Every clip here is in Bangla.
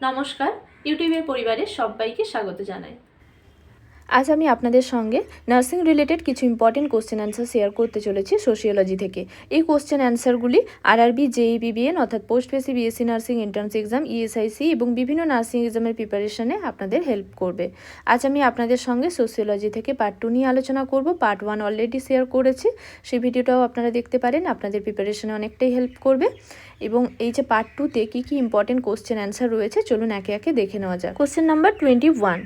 নমস্কার, ইউটিউবের পরিবারের সবাইকে স্বাগত জানাই। আজ আমি আপনাদের সঙ্গে নার্সিং রিলেটেড কিছু ইম্পর্টেন্ট কোশ্চেন অ্যান্সার শেয়ার করতে চলেছি সোশিওলজি থেকে। এই কোশ্চেন অ্যান্সারগুলি আরআরবি, জেইই, বিবিএন অর্থাৎ post basic BSc nursing entrance exam, ESIC এবং বিভিন্ন নার্সিং এক্সামের প্রিপারেশনে আপনাদের হেল্প করবে। আজ আমি আপনাদের সঙ্গে সোশিওলজি থেকে পার্ট 2 নিয়ে আলোচনা করব। পার্ট 1 অলরেডি শেয়ার করেছি, সেই ভিডিওটাও আপনারা দেখতে পারেন, আপনাদের প্রিপারেশনে অনেকটাই হেল্প করবে। এবং এই যে পার্ট 2তে কী কী ইম্পর্টেন্ট কোশ্চেন অ্যান্সার রয়েছে চলুন একে একে দেখে নেওয়া যাক। Question number 21,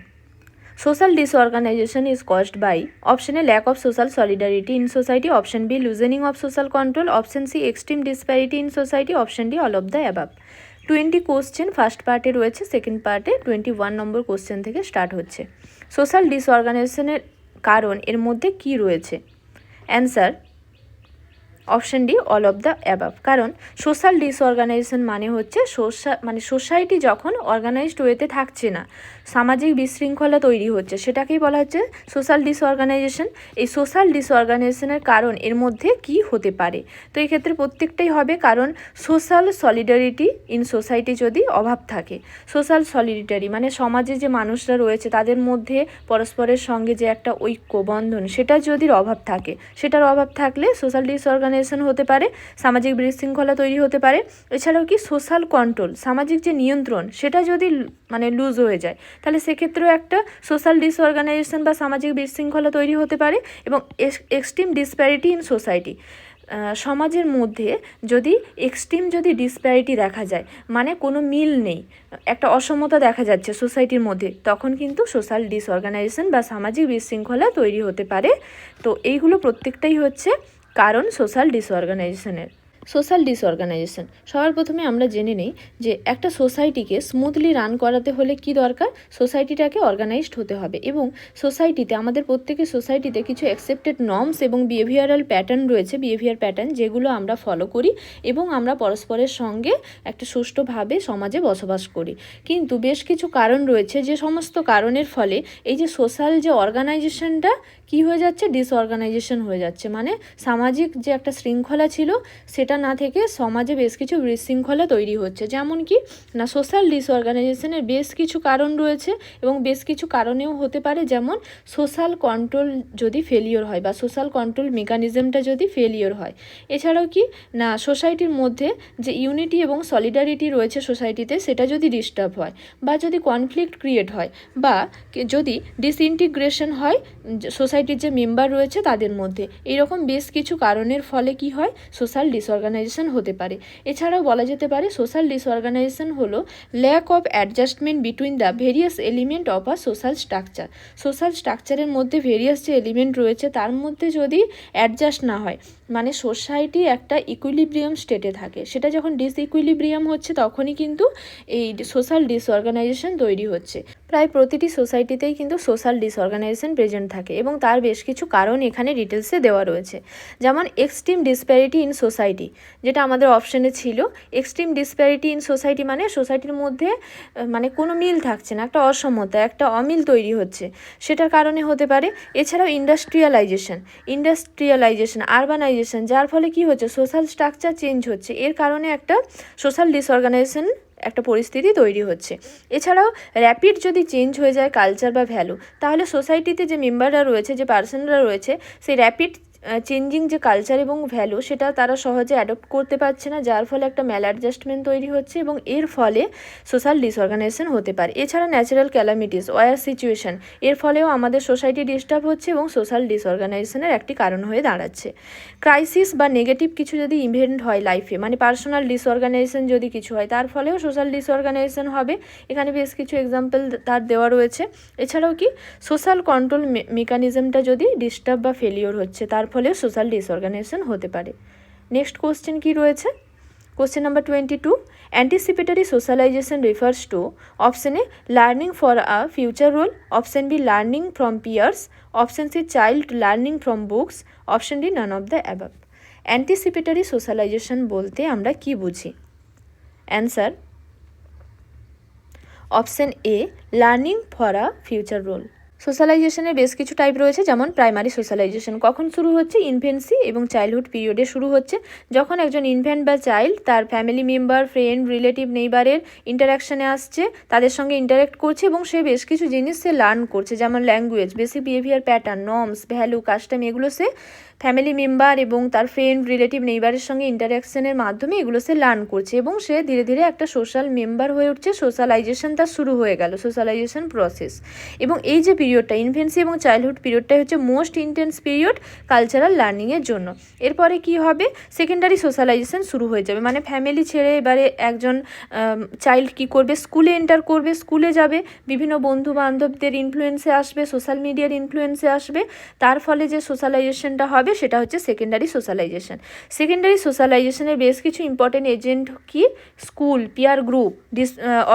social disorganization is caused by option A lack of social solidarity in society, option B loosening of social control, option C extreme disparity in society, option D all of the above। 20 question first পার্টে রয়েছে, সেকেন্ড পার্টে 21 নম্বর কোশ্চেন থেকে স্টার্ট হচ্ছে। সোশ্যাল ডিসঅর্গানাইজেশনের কারণ এর মধ্যে কি রয়েছে? Answer option D all of the above. কারণ সোশ্যাল ডিসঅর্গানাইজেশন মানে হচ্ছে সোসাইটি যখন অর্গানাইজড ওয়েতে থাকছে না, সামাজিক বিশৃঙ্খলা তৈরি হচ্ছে, সেটাকেই বলা হচ্ছে সোশ্যাল ডিসঅর্গানাইজেশন। এই সোশ্যাল ডিসঅর্গানাইজেশনের কারণ এর মধ্যে কি হতে পারে? তো এই ক্ষেত্রে প্রত্যেকটাই হবে, কারণ সোশ্যাল সলিডারিটি ইন সোসাইটি যদি অভাব থাকে, সোশ্যাল সলিডারি মানে সমাজে যে মানুষরা রয়েছে তাদের মধ্যে পরস্পরের সঙ্গে যে একটা ঐক্য বন্ধন, সেটা যদি অভাব থাকে, সেটার অভাব থাকলে সোশ্যাল ডিসঅর্গানাইজেশন হতে পারে, সামাজিক বিশৃঙ্খলা তৈরি হতে পারে। এছাড়াও কি সোশ্যাল কন্ট্রোল, সামাজিক যে নিয়ন্ত্রণ, সেটা যদি লুজ হয়ে যায়, তাহলে সেক্ষেত্রেও একটা সোশ্যাল ডিসঅর্গানাইজেশন বা সামাজিক বিশৃঙ্খলা তৈরি হতে পারে। এবং এক্সট্রিম ডিসপ্যারিটি ইন সোসাইটি, সমাজের মধ্যে যদি এক্সট্রিম ডিসপ্যারিটি দেখা যায়, মানে কোনো মিল নেই, একটা অসমতা দেখা যাচ্ছে সোসাইটির মধ্যে, তখন কিন্তু সোশ্যাল ডিসঅর্গানাইজেশন বা সামাজিক বিশৃঙ্খলা তৈরি হতে পারে। তো এইগুলো প্রত্যেকটাই হচ্ছে কারণ সোশ্যাল ডিসঅর্গানাইজেশনের। সোশ্যাল ডিসঅর্গানাইজেশন, সবার প্রথমে আমরা জেনে নিই যে একটা সোসাইটিকে স্মুথলি রান করাতে হলে কি দরকার? সোসাইটিটাকে অর্গানাইজড হতে হবে। এবং সোসাইটিতে, আমাদের প্রত্যেকের সোসাইটিতে কিছু অ্যাকসেপ্টেড নর্মস এবং বিহেভিয়ারাল প্যাটার্ন রয়েছে, বিহেভিয়ার প্যাটার্ন, যেগুলো আমরা ফলো করি এবং আমরা পরস্পরের সঙ্গে একটা সুষ্ঠুভাবে সমাজে বসবাস করি। কিন্তু বেশ কিছু কারণ রয়েছে, যে সমস্ত কারণের ফলে এই যে সোশ্যাল যে অর্গানাইজেশনটা কি হয়ে যাচ্ছে? ডিসঅর্গানাইজেশন হয়ে যাচ্ছে। মানে সামাজিক যে একটা শৃঙ্খলা ছিল, সেটা না থেকে সমাজে বেশ কিছু বিশৃঙ্খলা তৈরি হচ্ছে। যেমন কি না, সোশ্যাল ডিসঅর্গানাইজেশনের বেশ কিছু কারণ রয়েছে এবং বেশ কিছু কারণেও হতে পারে, যেমন সোশ্যাল কন্ট্রোল যদি ফেলিওর হয় বা সোশ্যাল কন্ট্রোল মেকানিজমটা যদি ফেলিওর হয়। এছাড়াও কি না, সোসাইটির মধ্যে যে ইউনিটি এবং সলিডারিটি রয়েছে সোসাইটিতে, সেটা যদি ডিস্টার্ব হয় বা যদি কনফ্লিক্ট ক্রিয়েট হয় বা যদি ডিসইন্টিগ্রেশন হয় সোসাইটির যে মেম্বার রয়েছে তাদের মধ্যে, এইরকম বেশ কিছু কারণের ফলে কি হয়? সোশ্যাল ডিসঅর্গানাইজেশন হতে পারে। এছাড়াও বলা যেতে পারে সোশ্যাল ডিসঅর্গানাইজেশন হলো lack of adjustment between the various element of a social structure. Social স্ট্রাকচারের মধ্যে ভেরিয়াস যে এলিমেন্ট রয়েছে তার মধ্যে যদি অ্যাডজাস্ট না হয়, মানে সোসাইটি একটা ইকুইলিব্রিয়াম স্টেটে থাকে, সেটা যখন ডিসইকুইলিব্রিয়াম হচ্ছে তখনই কিন্তু এই সোশ্যাল ডিসঅর্গানাইজেশন তৈরি হচ্ছে। প্রায় প্রতিটি সোসাইটিতেই কিন্তু সোশ্যাল ডিসঅর্গানাইজেশন প্রেজেন্ট থাকে এবং তার বেশ কিছু কারণ এখানে ডিটেলসে দেওয়া রয়েছে। যেমন এক্সট্রিম ডিসপ্যারিটি ইন সোসাইটি, যেটা আমাদের অপশানে ছিল। এক্সট্রিম ডিসপ্যারিটি ইন সোসাইটি মানে সোসাইটির মধ্যে কোনো মিল থাকছে না, একটা অসমতা, একটা অমিল তৈরি হচ্ছে, সেটার কারণে হতে পারে। এছাড়াও ইন্ডাস্ট্রিয়ালাইজেশন, আরবানাইজেশন, যার ফলে কি হচ্ছে? সোশ্যাল স্ট্রাকচার চেঞ্জ হচ্ছে, এর কারণে একটা সোশ্যাল ডিসঅর্গানাইজেশন একটা পরিস্থিতি তৈরি হচ্ছে। এছাড়াও র্যাপিড যদি চেঞ্জ হয়ে যায় কালচার বা ভ্যালু, তাহলে সোসাইটিতে যে মেম্বাররা রয়েছে, যে পার্সনরা রয়েছে, সেই র্যাপিড চেঞ্জিং যে কালচার এবং ভ্যালু, সেটা তারা সহজে অ্যাডপ্ট করতে পারছে না, যার ফলে একটা ম্যাল অ্যাডজাস্টমেন্ট তৈরি হচ্ছে এবং এর ফলে সোশ্যাল ডিসঅর্গানাইজেশন হতে পারে। এছাড়া ন্যাচারাল ক্যালামিটিস, ওয়ার সিচুয়েশন, এর ফলেও আমাদের সোসাইটি ডিস্টার্ব হচ্ছে এবং সোশ্যাল ডিসঅর্গানাইজেশনের একটি কারণ হয়ে দাঁড়াচ্ছে। ক্রাইসিস বা নেগেটিভ কিছু যদি ইভেন্ট হয় লাইফে, মানে পার্সোনাল ডিসঅর্গানাইজেশন যদি কিছু হয়, তার ফলেও সোশ্যাল ডিসঅর্গানাইজেশন হবে। এখানে বেশ কিছু এক্সাম্পল তার দেওয়া রয়েছে। এছাড়াও কি সোশ্যাল কন্ট্রোল মেকানিজমটা যদি ডিস্টার্ব বা ফেলিওর হচ্ছে, তার ফলে সোশ্যাল ডিসঅর্গানাইজেশন হতে পারে। নেক্সট কোশ্চেন কি রয়েছে? Question number 22, anticipatory socialisation refers to option A learning for a future role, option B learning from peers, option C child learning from books, option D none of the above. Anticipatory socialisation বলতে আমরা কি বুঝি? Answer option A learning for a future role. সোশ্যালাইজেশনের বেশ কিছু টাইপ রয়েছে, যেমন প্রাইমারি সোশ্যালাইজেশন কখন শুরু হচ্ছে, ইনফেন্সি এবং চাইল্ডহুড পিরিয়ডে শুরু হচ্ছে, যখন একজন ইনফ্যান্ট বা চাইল্ড তার ফ্যামিলি মেম্বার, ফ্রেন্ড, রিলেটিভ, নেইবারের ইন্টারাকশানে আসছে, তাদের সঙ্গে ইন্টারাক্ট করছে এবং সে বেশ কিছু জিনিস সে লার্ন করছে, যেমন language, basic behaviour pattern, norms, value, custom, এগুলো সে ফ্যামিলি মেম্বার এবং তার ফ্রেন্ড, রিলেটিভ, নেইবারের সঙ্গে ইন্টারাকশনের মাধ্যমে এগুলো সে লার্ন করছে এবং সে ধীরে ধীরে একটা সোশ্যাল মেম্বার হয়ে উঠছে। সোশ্যালাইজেশন তার শুরু হয়ে গেল, সোশ্যালাইজেশন প্রসেস। এবং এই যে পিরিয়ডটা, ইনফেন্সি এবং চাইল্ডহুড পিরিয়ডটাই হচ্ছে মোস্ট ইন্টেন্স পিরিয়ড কালচারাল লার্নিংয়ের জন্য। এরপরে কি হবে, সেকেন্ডারি সোশ্যালাইজেশন শুরু হয়ে যাবে, মানে ফ্যামিলি ছেড়ে এবারে একজন চাইল্ড কি করবে, স্কুলে এন্টার করবে, স্কুলে যাবে, বিভিন্ন বন্ধু বান্ধবদের ইনফ্লুয়েন্সে আসবে, সোশ্যাল মিডিয়ার ইনফ্লুয়েন্সে আসবে, তার ফলে যে সোশ্যালাইজেশনটা হবে সেটা হচ্ছে সেকেন্ডারি সোশ্যালাইজেশন। সেকেন্ডারি সোশ্যালাইজেশনের বেশ কিছু ইম্পর্টেন্ট এজেন্ট কি, school, peer group,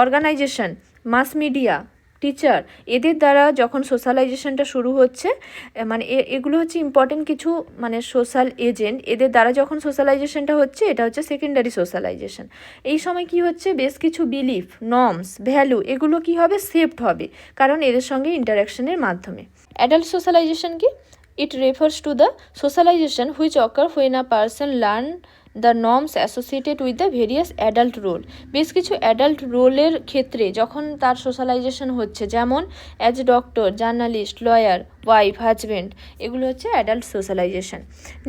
organization, mass media, teacher, এদের দ্বারা যখন সোশ্যালাইজেশনটা শুরু হচ্ছে, মানে এগুলো হচ্ছে ইম্পর্টেন্ট কিছু মানে সোশ্যাল এজেন্ট, এদের দ্বারা যখন সোশ্যালাইজেশনটা হচ্ছে এটা হচ্ছে সেকেন্ডারি সোশ্যালাইজেশন। এই সময় কি হচ্ছে, বেশ কিছু বিলিফ, নর্মস, ভ্যালু, এগুলো কি হবে, সেভড হবে, কারণ এদের সঙ্গে ইন্টারাকশনের মাধ্যমে। অ্যাডাল্ট সোশ্যালাইজেশন কি, it refers to the socialization which occur when a person learn the norms associated with the various adult role। বেশ কিছু অ্যাডাল্ট রোলের ক্ষেত্রে যখন তার সোশ্যালাইজেশন হচ্ছে, যেমন as doctor, journalist, lawyer, wife, husband, এগুলো হচ্ছে অ্যাডাল্ট সোশ্যালাইজেশন।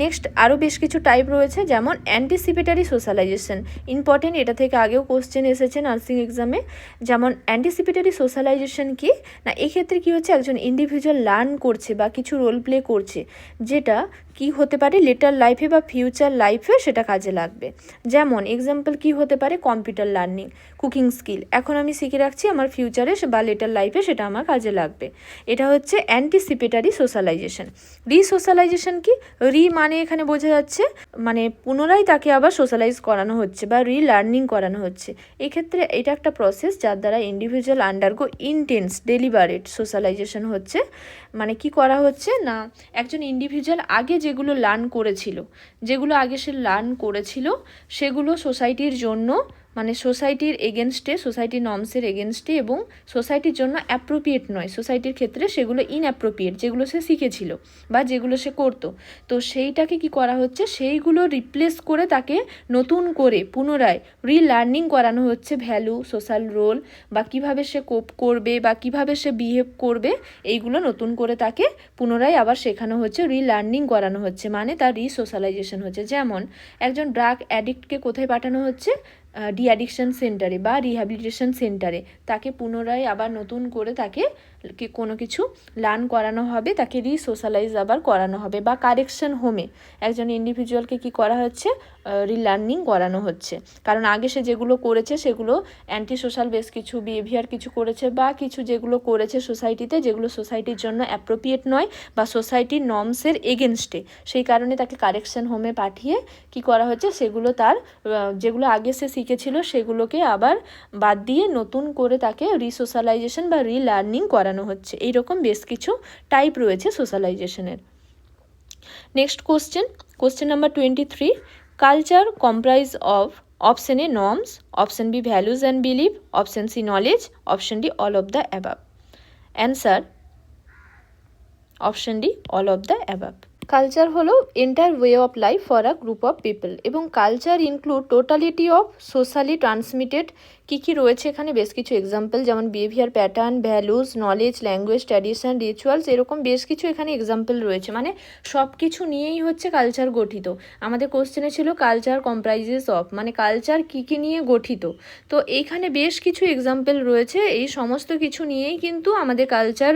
নেক্সট আরও বেশ কিছু টাইপ রয়েছে, যেমন অ্যান্টিসিপেটারি সোশ্যালাইজেশন, ইম্পর্টেন্ট, এটা থেকে আগেও কোশ্চেন এসেছে নার্সিং এক্সামে। যেমন অ্যান্টিসিপেটারি সোশ্যালাইজেশন কি না, এক্ষেত্রে কি হচ্ছে, একজন ইন্ডিভিজুয়াল লার্ন করছে বা কিছু রোল প্লে করছে, যেটা কি হতে পারে লেটার লাইফে বা ফিউচার লাইফে সেটা কাজে লাগবে। যেমন এক্সাম্পল কি হতে পারে, কম্পিউটার লার্নিং, কুকিং স্কিল, এখন আমি শিখে রাখছি, আমার ফিউচারে বা লেটার লাইফে সেটা আমার কাজে লাগবে। এটা হচ্ছে অ্যান্টিসিপেটারি সোশ্যালাইজেশন। রিসোশ্যালাইজেশন কি, মানে এখানে বোঝা যাচ্ছে মানে পুনরায় তাকে আবার সোশ্যালাইজ করানো হচ্ছে বা লার্নিং করানো হচ্ছে। এক্ষেত্রে এটা একটা প্রসেস যার দ্বারা individual undergo intense deliberate socialisation হচ্ছে। মানে কি করা হচ্ছে না, একজন ইন্ডিভিজুয়াল আগে যেগুলো লার্ন করেছিল, সেগুলো সোসাইটির জন্য, মানে সোসাইটির এগেনস্টে, সোসাইটির নর্মসের এগেনস্টে এবং সোসাইটির জন্য অ্যাপ্রোপ্রিয়েট নয়, সোসাইটির ক্ষেত্রে সেগুলো ইনঅ্যাপ্রোপ্রিয়েট, যেগুলো সে শিখেছিল বা যেগুলো সে করতো, তো সেইটাকে কি করা হচ্ছে, সেইগুলো রিপ্লেস করে তাকে নতুন করে পুনরায় রিলার্নিং করানো হচ্ছে, ভ্যালু, সোশ্যাল রোল বা কিভাবে সে কোপ করবে বা কিভাবে সে বিহেভ করবে, এইগুলো নতুন করে তাকে পুনরায় আবার শেখানো হচ্ছে, রিলার্নিং করানো হচ্ছে, মানে তার রিসোশ্যালাইজেশন হচ্ছে। যেমন একজন ড্রাগ অ্যাডিক্টকে কোথায় পাঠানো হচ্ছে, ডি অ্যাডিকশন সেন্টারে বা রিহ্যাবিলিটেশন সেন্টারে, তাকে পুনরায় আবার নতুন করে তাকে কোনো কিছু লার্ন করানো হবে, তাকে রিসোশ্যালাইজ আবার করানো হবে। বা কারেকশন হোমে একজন ইন্ডিভিজুয়ালকে কি করা হচ্ছে, রিলার্নিং করানো হচ্ছে, কারণ আগে সে যেগুলো করেছে সেগুলো অ্যান্টি সোশ্যাল বেশ কিছু বিহেভিয়ার কিছু করেছে বা কিছু যেগুলো করেছে সোসাইটিতে, যেগুলো সোসাইটির জন্য অ্যাপ্রোপ্রিয়েট নয় বা সোসাইটির নর্মসের এগেনস্টে, সেই কারণে তাকে কারেকশন হোমে পাঠিয়ে কি করা হচ্ছে, সেগুলো তার যেগুলো আগে সে শিখেছিল সেগুলোকে আবার বাদ দিয়ে নতুন করে তাকে রিসোশ্যালাইজেশন বা রিলার্নিং করানো হচ্ছে। এইরকম বেশ কিছু টাইপ রয়েছে সোশ্যালাইজেশনের। Next question number 23, culture comprise of option A norms, option B values and belief, option C knowledge, option D all of the above. Answer option D all of the above. Culture হলো entire way of life for a group of people, এবং culture include totality of socially transmitted, কী রয়েছে এখানে বেশ কিছু এক্সাম্পল, যেমন behaviour pattern, values, knowledge, language, tradition, rituals, এরকম বেশ কিছু এখানে এক্সাম্পল রয়েছে। মানে সব কিছু নিয়েই হচ্ছে কালচার গঠিত। আমাদের কোশ্চেনে ছিল কালচার কম্প্রাইজেস অফ, মানে কালচার কী নিয়ে গঠিত, তো এইখানে বেশ কিছু এক্সাম্পল রয়েছে, এই সমস্ত কিছু নিয়েই কিন্তু আমাদের কালচার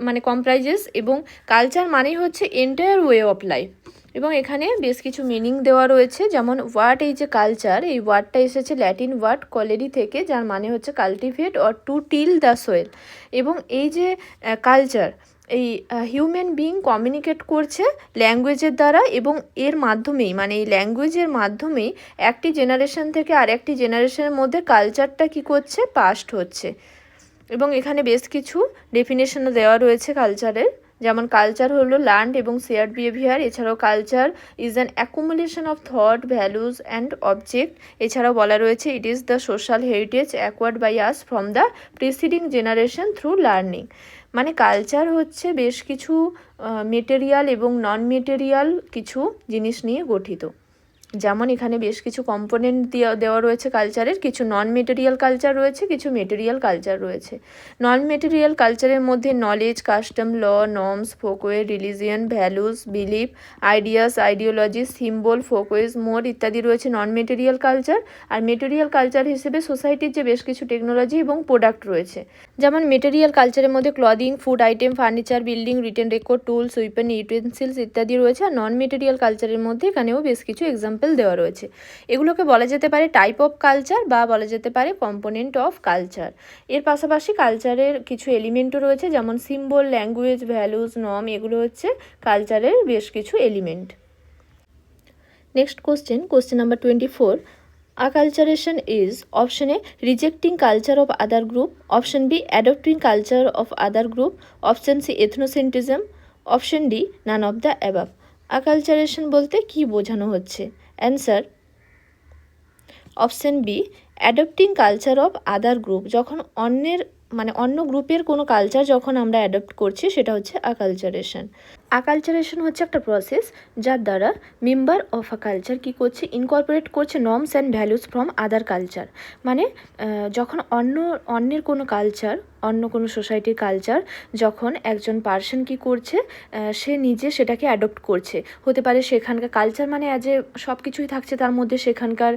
মানে কম্প্রাইজেস, এবং কালচার মানেই হচ্ছে এন্টায়ার ওয়ে অফ লাইফ। এবং এখানে বেশ কিছু মিনিং দেওয়া রয়েছে, যেমন ওয়ার্ড, এই যে কালচার, এই ওয়ার্ডটা এসেছে ল্যাটিন ওয়ার্ড কলেরি থেকে, যার মানে হচ্ছে cultivate or to till the soil. এবং এই যে কালচার, এই হিউম্যান বিইং কমিউনিকেট করছে ল্যাঙ্গুয়েজের দ্বারা, এবং এর মাধ্যমেই, মানে এই ল্যাঙ্গুয়েজের মাধ্যমেই একটি জেনারেশন থেকে আরেকটি জেনারেশনের মধ্যে কালচারটা কী করছে, পাস্ট হচ্ছে। এবং এখানে বেশ কিছু ডেফিনেশন দেওয়া রয়েছে কালচারের, যেমন কালচার হলো লার্নড এবং শেয়ার্ড বিহেভিয়ার, এছাড়াও culture is an accumulation of thought, values and object. এছাড়াও বলা রয়েছে it is the social heritage acquired by us from the preceding generation through learning. মানে কালচার হচ্ছে বেশ কিছু মেটেরিয়াল এবং নন মেটেরিয়াল কিছু জিনিস নিয়ে গঠিত। যেমন এখানে বেশ কিছু কম্পোনেন্ট দেওয়া রয়েছে কালচারের, কিছু নন মেটেরিয়াল কালচার রয়েছে, কিছু মেটেরিয়াল কালচার রয়েছে। নন মেটেরিয়াল কালচারের মধ্যে knowledge, custom, law, norms, folkway, religion, values, belief, ideas, ideology, symbol, folkways, mode ইত্যাদি রয়েছে নন মেটেরিয়াল কালচার। আর মেটেরিয়াল কালচার হিসেবে সোসাইটির যে বেশ কিছু টেকনোলজি এবং প্রোডাক্ট রয়েছে। যেমন মেটেরিয়াল কালচারের মধ্যে clothing, food item, furniture, building, written record, tools, weapon, utensils ইত্যাদি রয়েছে। আর নন মেটেরিয়াল কালচারের মধ্যে এখানেও বেশ কিছু এক্সাম্পল দেওয়া রয়েছে। এগুলোকে বলা যেতে পারে টাইপ অফ কালচার বা বলা যেতে পারে কম্পোনেন্ট অফ কালচার। এর পাশাপাশি কালচারের কিছু এলিমেন্টও রয়েছে, যেমন সিম্বল, ল্যাঙ্গুয়েজ, ভ্যালুজ, নর্ম, এগুলো হচ্ছে কালচারের বেশ কিছু element. Next question number 24. Acculturation is option A rejecting culture of other group, option B adopting culture of other group, option C ethnocentrism, option D none of the above. Acculturation বলতে কি বোঝানো হচ্ছে? Answer option B, adopting culture of other group. যখন অন্য গ্রুপের কোনো কালচার যখন আমরা অ্যাডপ্ট করছি সেটা হচ্ছে আকালচারেশন। আকালচারেশন হচ্ছে একটা প্রসেস যার দ্বারা মেম্বার অফ আ কালচার কী করছে, ইনকর্পোরেট করছে norms and values from other culture. মানে যখন অন্যের কোনো কালচার, অন্য কোনো সোসাইটির কালচার যখন একজন পার্সন কী করছে, সে নিজে সেটাকে অ্যাডপ্ট করছে। হতে পারে সেখানকার কালচার মানে অ্যাজ এ সব কিছুই থাকছে তার মধ্যে, সেখানকার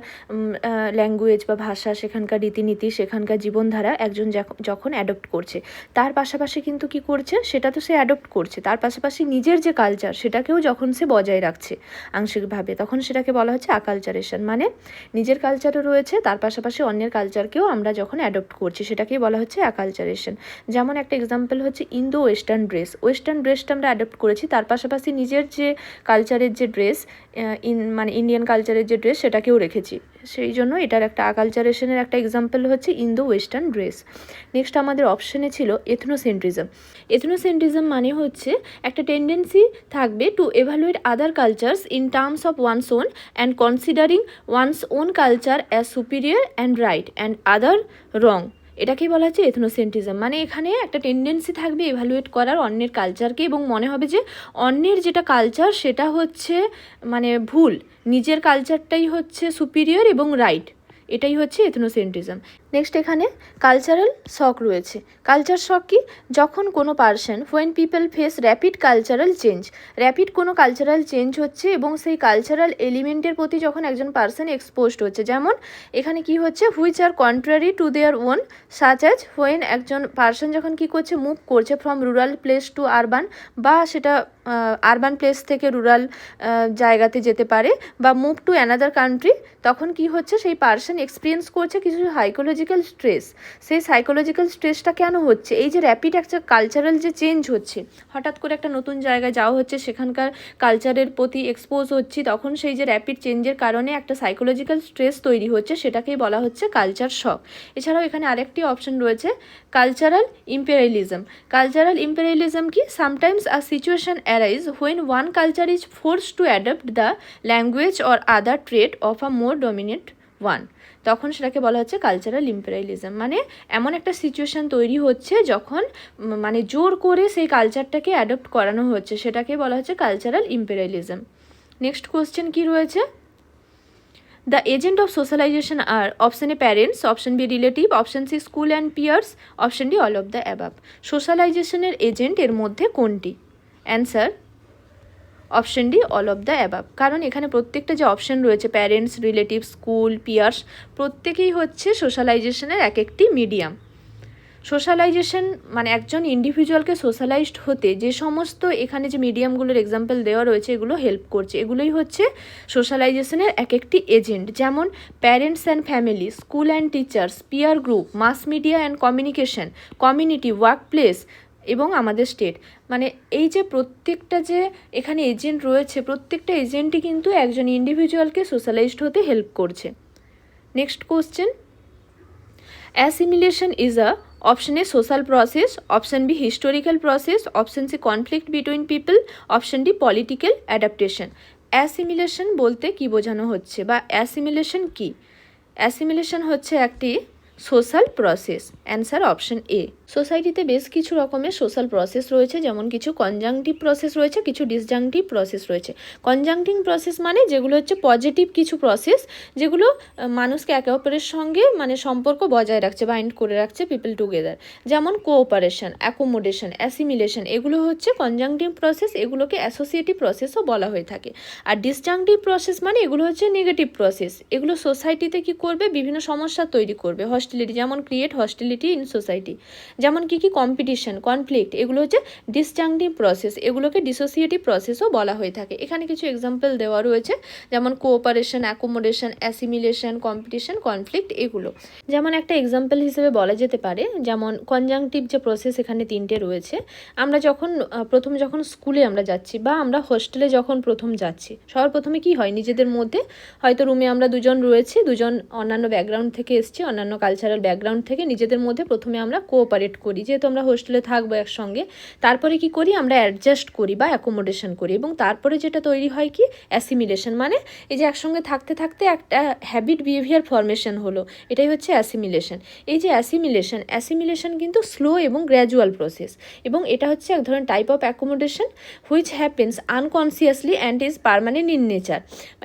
ল্যাঙ্গুয়েজ বা ভাষা, সেখানকার রীতিনীতি, সেখানকার জীবনধারা একজন যখন অ্যাডপ্ট করছে, তার পাশাপাশি কিন্তু কী করছে, সেটা তো সে অ্যাডপ্ট করছে, তার পাশাপাশি নিজের যে কালচার সেটাকেও যখন সে বজায় রাখছে আংশিকভাবে, তখন সেটাকে বলা হচ্ছে আকালচারেশন। মানে নিজের কালচারও রয়েছে, তার পাশাপাশি অন্যের কালচারকেও আমরা যখন অ্যাডপ্ট করছি সেটাকেই বলা হচ্ছে আকালচারেশন। যেমন একটা এক্সাম্পল হচ্ছে ইন্দো ওয়েস্টার্ন ড্রেসটা আমরা অ্যাডপ্ট করেছি, তার পাশাপাশি নিজের যে কালচারের যে ড্রেস, ইন্ডিয়ান কালচারের যে ড্রেস সেটাকেও রেখেছি, সেই জন্য এটার একটা আকালচারেশনের একটা এক্সাম্পল হচ্ছে ইন্দো ওয়েস্টার্ন ড্রেস। নেক্সট আমাদের অপশনে ছিল এথনোসেন্ট্রিজম মানে হচ্ছে একটা টেন্ডেন্সি থাকবে to evaluate other cultures in terms of one's own and considering one's own culture as superior and right and other wrong. এটাকেই বলা হচ্ছে এথনোসেন্ট্রিজম। মানে এখানে একটা টেন্ডেন্সি থাকবে এভালুয়েট করার অন্যের কালচারকে, এবং মনে হবে যে অন্যের যেটা কালচার সেটা হচ্ছে মানে ভুল, নিজের কালচারটাই হচ্ছে সুপিরিয়র এবং রাইট, এটাই হচ্ছে এথনোসেন্ট্রিজম। নেক্সট এখানে কালচারাল শক রয়েছে। কালচার শক কি? যখন কোনো person, when people face rapid cultural change, rapid কোনো কালচারাল চেঞ্জ হচ্ছে এবং সেই কালচারাল এলিমেন্টের প্রতি যখন একজন পার্সন এক্সপোজড হচ্ছে। যেমন এখানে কি হচ্ছে, which are contrary to their own, such as when একজন পার্সন যখন কি করছে, মুভ করছে from rural place to urban, বা সেটা আরবান প্লেস থেকে রুরাল জায়গাতে যেতে পারে, বা মুভ টু অ্যানাদার কান্ট্রি, তখন কি হচ্ছে, সেই পার্সন এক্সপিরিয়েন্স করছে কিছু সাইকোলজিক্যাল স্ট্রেস। সেই সাইকোলজিক্যাল স্ট্রেসটা কেন হচ্ছে? এই যে র্যাপিড একটা কালচারাল যে চেঞ্জ হচ্ছে, হঠাৎ করে একটা নতুন জায়গায় যাওয়া হচ্ছে, সেখানকার কালচারের প্রতি এক্সপোজ হচ্ছি, তখন সেই যে র্যাপিড চেঞ্জের কারণে একটা সাইকোলজিক্যাল স্ট্রেস তৈরি হচ্ছে, সেটাকেই বলা হচ্ছে কালচার শক। এছাড়াও এখানে আরেকটি অপশন রয়েছে কালচারাল ইম্পেরিয়ালিজম। কালচারাল ইম্পেরিয়ালিজম কি? Sometimes a situation arise when one culture is forced to adopt the language or other trait of a more dominant one, তখন সেটাকে বলা হচ্ছে কালচারাল ইম্পেরিয়ালিজম। মানে এমন একটা সিচুয়েশান তৈরি হচ্ছে যখন মানে জোর করে সেই কালচারটাকে অ্যাডপ্ট করানো হচ্ছে, সেটাকে বলা হচ্ছে কালচারাল ইম্পেরিয়ালিজম। নেক্সট কোশ্চেন কি রয়েছে? The agent of socialisation are option A parents, option B relative, option C school and peers, option D all of the above. সোশ্যালাইজেশনের এজেন্ট এর মধ্যে কোনটি? Answer option D all of the above. কারণ এখানে প্রত্যেকটা যে অপশন রয়েছে, প্যারেন্টস, রিলেটিভ, স্কুল, পিয়ার্স, প্রত্যেকেই হচ্ছে সোশ্যালাইজেশনের এক একটি মিডিয়াম। সোশ্যালাইজেশন মানে একজন ইন্ডিভিজুয়ালকে সোশ্যালাইজড হতে যে সমস্ত এখানে যে মিডিয়ামগুলোর এক্সাম্পল দেওয়া রয়েছে এগুলো হেল্প করছে, এগুলোই হচ্ছে সোশ্যালাইজেশনের এক একটি এজেন্ট। যেমন parents and family, school and teachers, peer group, mass media and communication, community, work place এবং আমাদের স্টেট। মানে এই যে প্রত্যেকটা যে এখানে এজেন্ট রয়েছে, প্রত্যেকটা এজেন্টই কিন্তু একজন ইন্ডিভিজুয়ালকে সোশ্যালাইজড হতে হেল্প করছে। Next question, assimilation is a option A social process, option B historical process, option C conflict between people, option D political adaptation. Assimilation বলতে কি বোঝানো হচ্ছে বা অ্যাসিমিলেশন কি? অ্যাসিমিলেশন হচ্ছে একটি সোশ্যাল প্রসেস। অ্যান্সার অপশন এ। সোসাইটিতে বেশ কিছু রকমের সোশ্যাল প্রসেস রয়েছে, যেমন কিছু কনজাংটিভ প্রসেস রয়েছে, কিছু ডিসজাংটিভ প্রসেস রয়েছে। কনজাংটিভ প্রসেস মানে যেগুলো হচ্ছে পজিটিভ কিছু প্রসেস, যেগুলো মানুষকে একে অপরের সঙ্গে মানে সম্পর্ক বজায় রাখছে, বাইন্ড করে রাখছে পিপল টুগেদার, যেমন কোঅপারেশন, অ্যাকোমোডেশন, অ্যাসিমিলেশন, এগুলো হচ্ছে কনজাংটিভ প্রসেস, এগুলোকে অ্যাসোসিয়েটিভ প্রসেসও বলা হয়ে থাকে। আর ডিসজাংটিভ প্রসেস মানে এগুলো হচ্ছে নেগেটিভ প্রসেস, এগুলো সোসাইটিতে কি করবে, বিভিন্ন সমস্যা তৈরি করবে, হস্টিলিটি, যেমন ক্রিয়েট হস্টিলিটি ইন সোসাইটি। যেমন কি কি কম্পিটিশন, কনফ্লিক্ট, এগুলো হচ্ছে ডিসজাংটিভ প্রসেস, এগুলোকে ডিসোসিয়েটিভ প্রসেসও বলা হয়ে থাকে। এখানে কিছু এক্সাম্পল দেওয়া রয়েছে, যেমন cooperation, accommodation, assimilation, competition, conflict, এগুলো। যেমন একটা এক্সাম্পল হিসেবে বলা যেতে পারে, যেমন কনজাংটিভ যে প্রসেস এখানে তিনটে রয়েছে। আমরা যখন যখন স্কুলে আমরা যাচ্ছি বা আমরা হোস্টেলে যখন প্রথম যাচ্ছি, সবার প্রথমে কি হয়, নিজেদের মধ্যে হয়তো রুমে আমরা দুজন রয়েছি, দুজন অন্যান্য ব্যাকগ্রাউন্ড থেকে এসেছি, অন্যান্য কালচারাল ব্যাকগ্রাউন্ড থেকে, নিজেদের মধ্যে প্রথমে আমরা কোঅপারেট করি, যেহেতু আমরা হোস্টেলে থাকবো একসঙ্গে। তারপরে কি করি, আমরা অ্যাডজাস্ট করি বা অ্যাকোমোডেশন করি, এবং তারপরে যেটা তৈরি হয় কি, অ্যাসিমিলেশন, মানে এই যে একসঙ্গে থাকতে থাকতে একটা হ্যাবিট বিহেভিয়ার ফরমেশন হলো, এটাই হচ্ছে অ্যাসিমিলেশন। এই যে অ্যাসিমিলেশন কিন্তু স্লো এবং গ্র্যাজুয়াল প্রসেস, এবং এটা হচ্ছে এক ধরনের type of accommodation which happens unconsciously and is permanent in nature.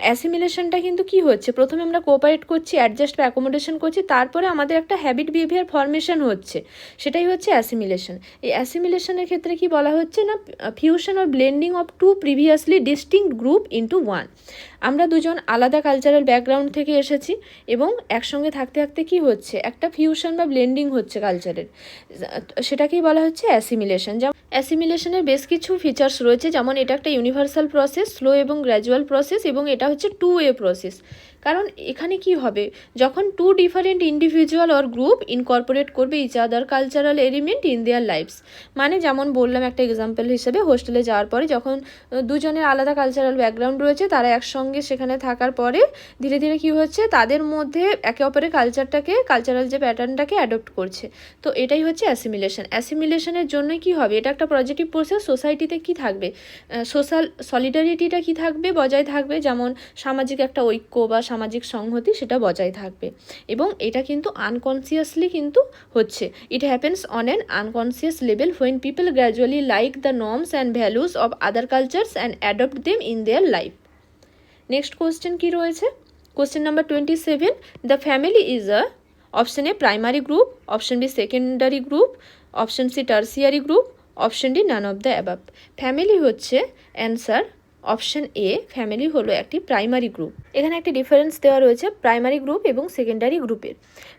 অ্যাসিমিলেশনটা কিন্তু কি হচ্ছে, প্রথমে আমরা কোঅপারেট করছি, অ্যাডজাস্ট বা অ্যাকোমোডেশন করছি, তারপরে আমাদের একটা হ্যাবিট বিহেভিয়ার ফরমেশন হচ্ছে, সেটাই হচ্ছে অ্যাসিমিলেশন। এই অ্যাসিমিলেশনের ক্ষেত্রে কি বলা হচ্ছে না, fusion or blending of two previously distinct group into one. আমরা দুজন আলাদা কালচারাল ব্যাকগ্রাউন্ড থেকে এসেছি, এবং একসঙ্গে থাকতে থাকতে কি হচ্ছে, একটা ফিউশন বা ব্লেন্ডিং হচ্ছে কালচারের, সেটাকেই বলা হচ্ছে অ্যাসিমিলেশন। যেমন অ্যাসিমিলেশনের বেশ কিছু ফিচার্স রয়েছে, যেমন এটা একটা ইউনিভার্সাল প্রসেস, স্লো এবং গ্র্যাজুয়াল প্রসেস, এবং এটা হচ্ছে 2 ওয়ে প্রসেস। কারণ এখানে কি হবে, যখন 2 different individual or group incorporate করবে each other cultural element in their lives. মানে যেমন বললাম একটা এক্সাম্পল হিসেবে, হোস্টেলে যাওয়ার পরে যখন দুজনের আলাদা কালচারাল ব্যাকগ্রাউন্ড রয়েছে, তারা একসঙ্গে সেখানে থাকার পরে ধীরে ধীরে কী হচ্ছে, তাদের মধ্যে একে অপরের কালচারাল যে প্যাটার্নটাকে অ্যাডপ্ট করছে। তো এটাই হচ্ছে অ্যাসিমিলেশন। অ্যাসিমিলেশনের জন্যই কী হবে, এটা একটা পজিটিভ প্রসেস, সোসাইটিতে কী থাকবে, সোশ্যাল সলিডারিটিটা কী থাকবে, বজায় থাকবে, যেমন সামাজিক একটা ঐক্য বা সামাজিক সংহতি সেটা বজায় থাকবে। এবং এটা কিন্তু আনকনসিয়াসলি কিন্তু হচ্ছে, it happens on an unconscious level when people gradually like the norms and values of other cultures and adopt them in their life. Next question কি রয়েছে, question number 27, the family is a, option A primary group, option B secondary group, option C tertiary group, option D none of the above. Family হচ্ছে অ্যান্সার অপশন এ, ফ্যামিলি হলো একটি প্রাইমারি গ্রুপ। এখানে একটি ডিফারেন্স দেওয়া রয়েছে প্রাইমারি গ্রুপ এবং সেকেন্ডারি গ্রুপের।